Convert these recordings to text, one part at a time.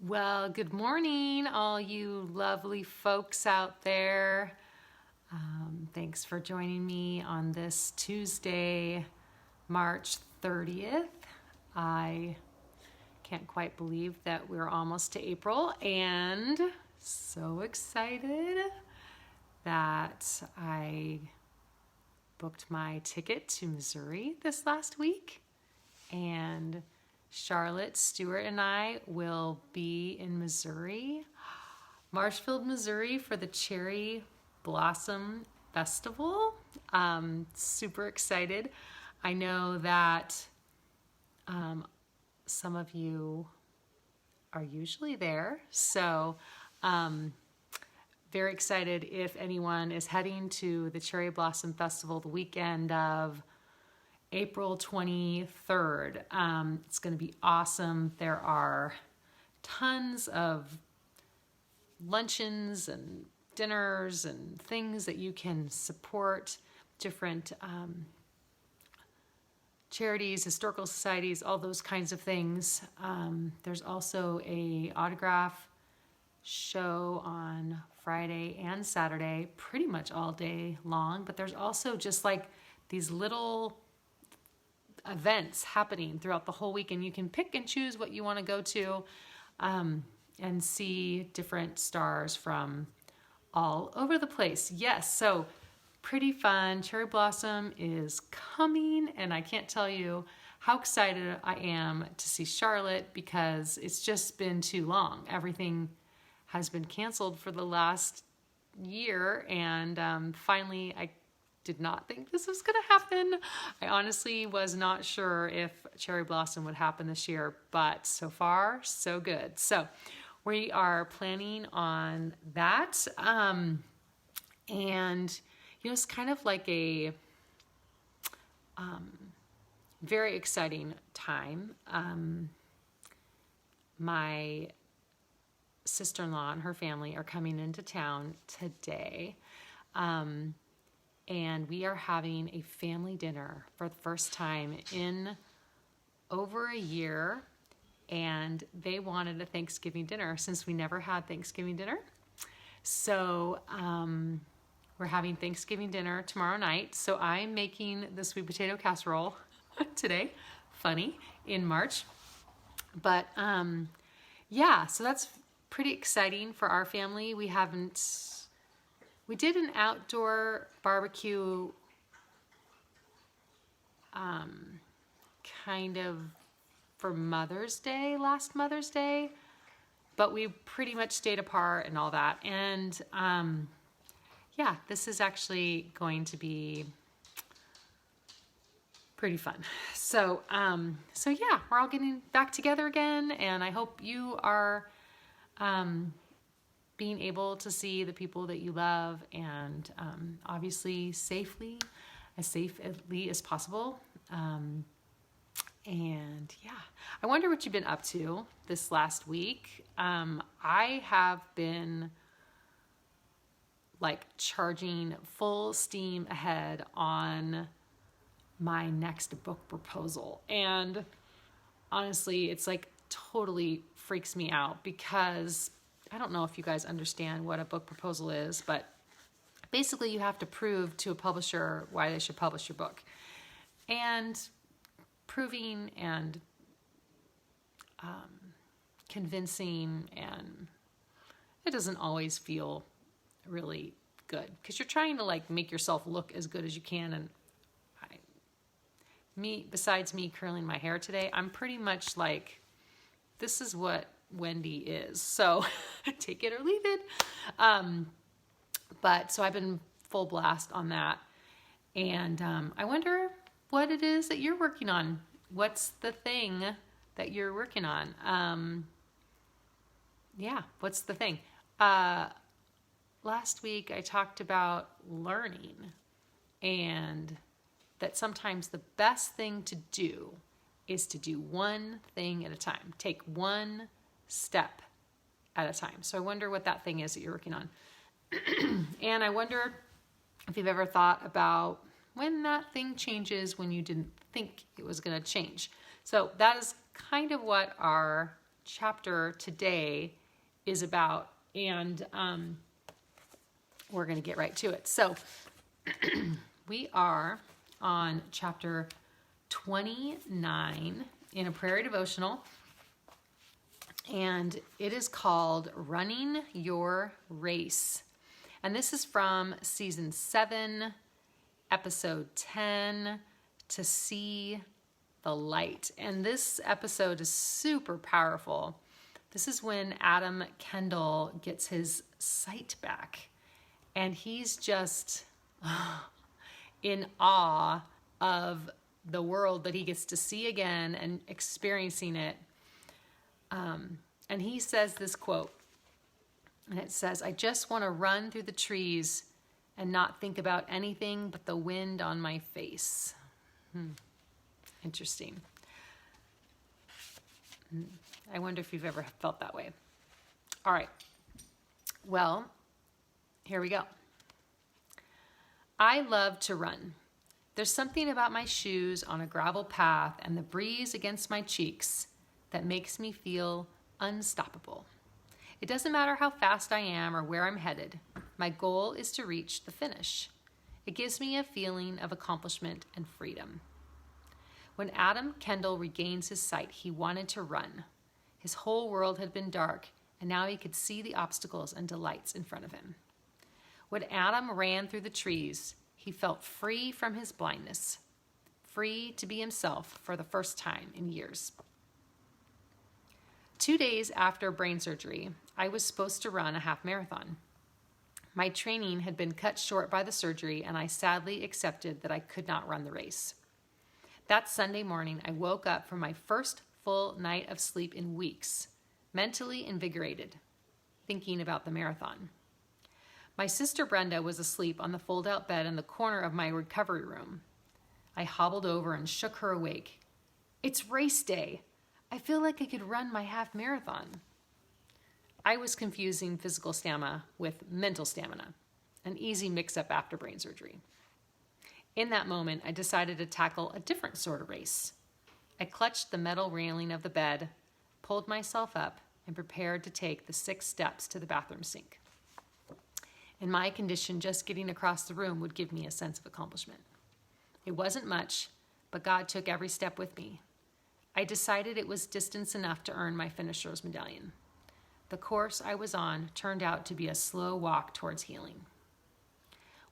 Well, good morning, all you lovely folks out there. Thanks for joining me on this Tuesday, March 30th. I can't quite believe that we're almost to April, and so excited that I booked my ticket to Missouri this last week. And Charlotte, Stewart, and I will be in Missouri, Marshfield, Missouri, for the Cherry Blossom Festival. Super excited. I know that some of you are usually there, so very excited if anyone is heading to the Cherry Blossom Festival the weekend of April 23rd. It's going to be awesome. There are tons of luncheons and dinners and things that you can support, different charities, historical societies, all those kinds of things. There's also a autograph show on Friday and Saturday, pretty much all day long, but there's also just like these little events happening throughout the whole week, and you can pick and choose what you want to go to and see different stars from all over the place. Yes, so pretty fun. Cherry Blossom is coming, and I can't tell you how excited I am to see Charlotte because it's just been too long. Everything has been canceled for the last year, and finally I did not think this was going to happen. I honestly was not sure if Cherry Blossom would happen this year, but so far, so good. So we are planning on that. And, it's kind of like a very exciting time. My sister-in-law and her family are coming into town today. And we are having a family dinner for the first time in over a year. And they wanted a Thanksgiving dinner since we never had Thanksgiving dinner. So we're having Thanksgiving dinner tomorrow night. So I'm making the sweet potato casserole today. Funny, in March. But yeah, so that's pretty exciting for our family. We did an outdoor barbecue kind of for Mother's Day, last Mother's Day, but we pretty much stayed apart and all that. And yeah, this is actually going to be pretty fun. So yeah, we're all getting back together again, and I hope you are being able to see the people that you love, and obviously safely as possible. And yeah, I wonder what you've been up to this last week. I have been like charging full steam ahead on my next book proposal. And honestly, it's like totally freaks me out because I don't know if you guys understand what a book proposal is, but basically you have to prove to a publisher why they should publish your book. And proving and convincing, and it doesn't always feel really good because you're trying to like make yourself look as good as you can. And besides me curling my hair today, I'm pretty much like, this is what Wendy is, so take it or leave it. But so I've been full blast on that, and I wonder what it is that you're working on. What's the thing that you're working on? Yeah, what's the thing? Last week I talked about learning, and that sometimes the best thing to do is to do one thing at a time. Take one step at a time. So I wonder what that thing is that you're working on. And I wonder if you've ever thought about when that thing changes when you didn't think it was going to change. So that is kind of what our chapter today is about, and we're going to get right to it. So we are on chapter 29 in a Prairie Devotional, and it is called Running Your Race. And this is from season 7, episode 10, To See the Light. And this episode is super powerful. This is when Adam Kendall gets his sight back, and he's just in awe of the world that he gets to see again and experiencing it. And he says this quote, and it says, "I just want to run through the trees and not think about anything but the wind on my face." Interesting. I wonder if you've ever felt that way. All right. Well, here we go. I love to run. There's something about my shoes on a gravel path and the breeze against my cheeks that makes me feel unstoppable. It doesn't matter how fast I am or where I'm headed. My goal is to reach the finish. It gives me a feeling of accomplishment and freedom. When Adam Kendall regains his sight, he wanted to run. His whole world had been dark, and now he could see the obstacles and delights in front of him. When Adam ran through the trees, he felt free from his blindness, free to be himself for the first time in years. 2 days after brain surgery, I was supposed to run a half marathon. My training had been cut short by the surgery, and I sadly accepted that I could not run the race. That Sunday morning, I woke up from my first full night of sleep in weeks, mentally invigorated, thinking about the marathon. My sister Brenda was asleep on the fold-out bed in the corner of my recovery room. I hobbled over and shook her awake. "It's race day. I feel like I could run my half marathon." I was confusing physical stamina with mental stamina, an easy mix-up after brain surgery. In that moment, I decided to tackle a different sort of race. I clutched the metal railing of the bed, pulled myself up, and prepared to take the 6 steps to the bathroom sink. In my condition, just getting across the room would give me a sense of accomplishment. It wasn't much, but God took every step with me. I decided it was distance enough to earn my finisher's medallion. The course I was on turned out to be a slow walk towards healing.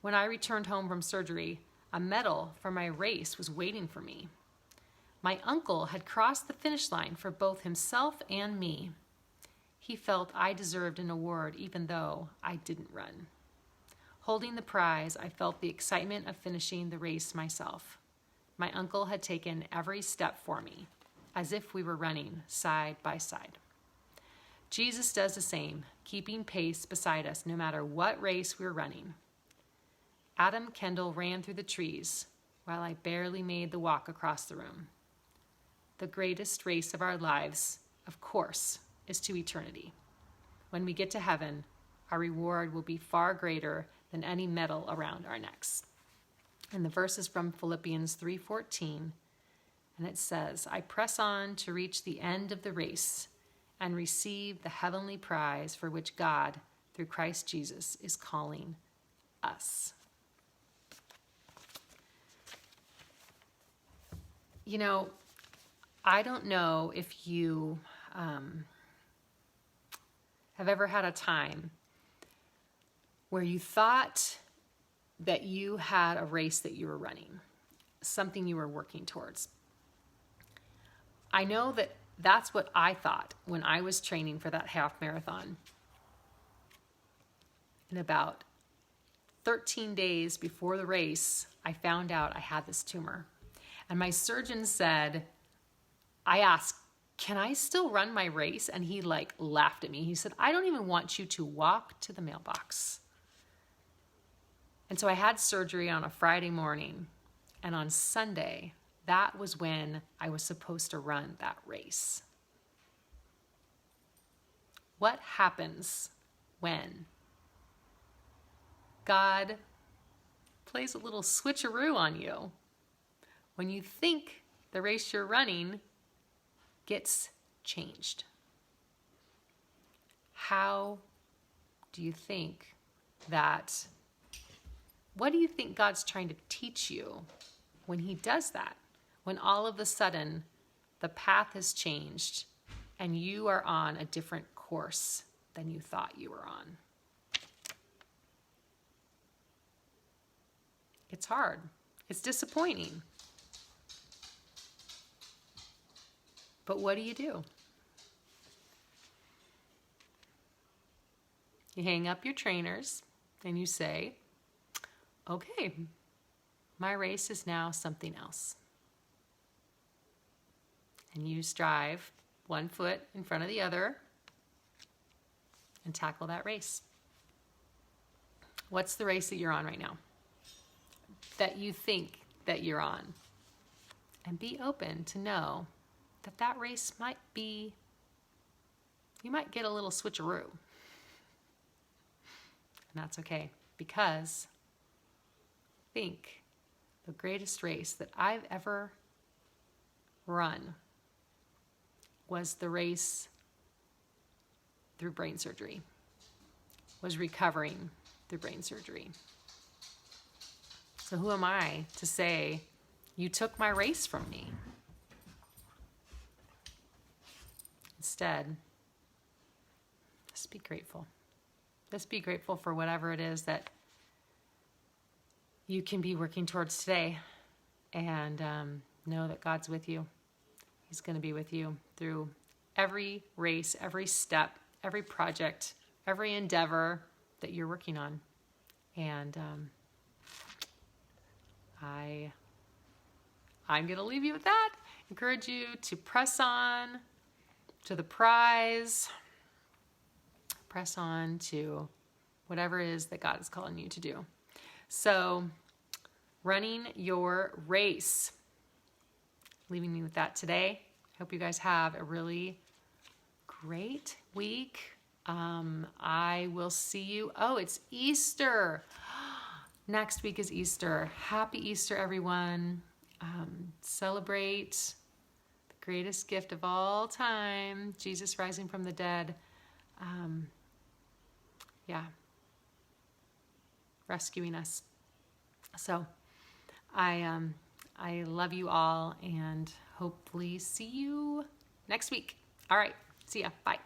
When I returned home from surgery, a medal for my race was waiting for me. My uncle had crossed the finish line for both himself and me. He felt I deserved an award even though I didn't run. Holding the prize, I felt the excitement of finishing the race myself. My uncle had taken every step for me, as if we were running side by side. Jesus does the same, keeping pace beside us no matter what race we're running. Adam Kendall ran through the trees while I barely made the walk across the room. The greatest race of our lives, of course, is to eternity. When we get to heaven, our reward will be far greater than any medal around our necks. And the verse is from Philippians 3:14, and it says, "I press on to reach the end of the race and receive the heavenly prize for which God, through Christ Jesus, is calling us." You know, I don't know if you have ever had a time where you thought that you had a race that you were running, something you were working towards. I know that that's what I thought when I was training for that half marathon. And about 13 days before the race, I found out I had this tumor. And my surgeon said, I asked, "Can I still run my race?" And he laughed at me. He said, "I don't even want you to walk to the mailbox." And so I had surgery on a Friday morning. And on Sunday, that was when I was supposed to run that race. What happens when God plays a little switch-a-roo on you? When you think the race you're running gets changed. How do you think that, what do you think God's trying to teach you when he does that? When all of a sudden the path has changed and you are on a different course than you thought you were on. It's hard. It's disappointing. But what do? You hang up your trainers and you say, okay, my race is now something else. And you strive one foot in front of the other and tackle that race. What's the race that you're on right now? That you think that you're on? And be open to know that that race might be, you might get a little switch-a-roo. And that's okay, because I think the greatest race that I've ever run was the race through brain surgery, was recovering through brain surgery. So who am I to say, you took my race from me? Instead, just be grateful. Just be grateful for whatever it is that you can be working towards today, and know that God's with you. He's going to be with you through every race, every step, every project, every endeavor that you're working on. And I'm going to leave you with that. Encourage you to press on to the prize. Press on to whatever it is that God is calling you to do. So, running your race. Leaving you with that today. Hope you guys have a really great week. I will see you. Oh, it's Easter. Next week is Easter. Happy Easter, everyone. Celebrate the greatest gift of all time, Jesus rising from the dead. Rescuing us. So I love you all, and hopefully see you next week. All right. See ya. Bye.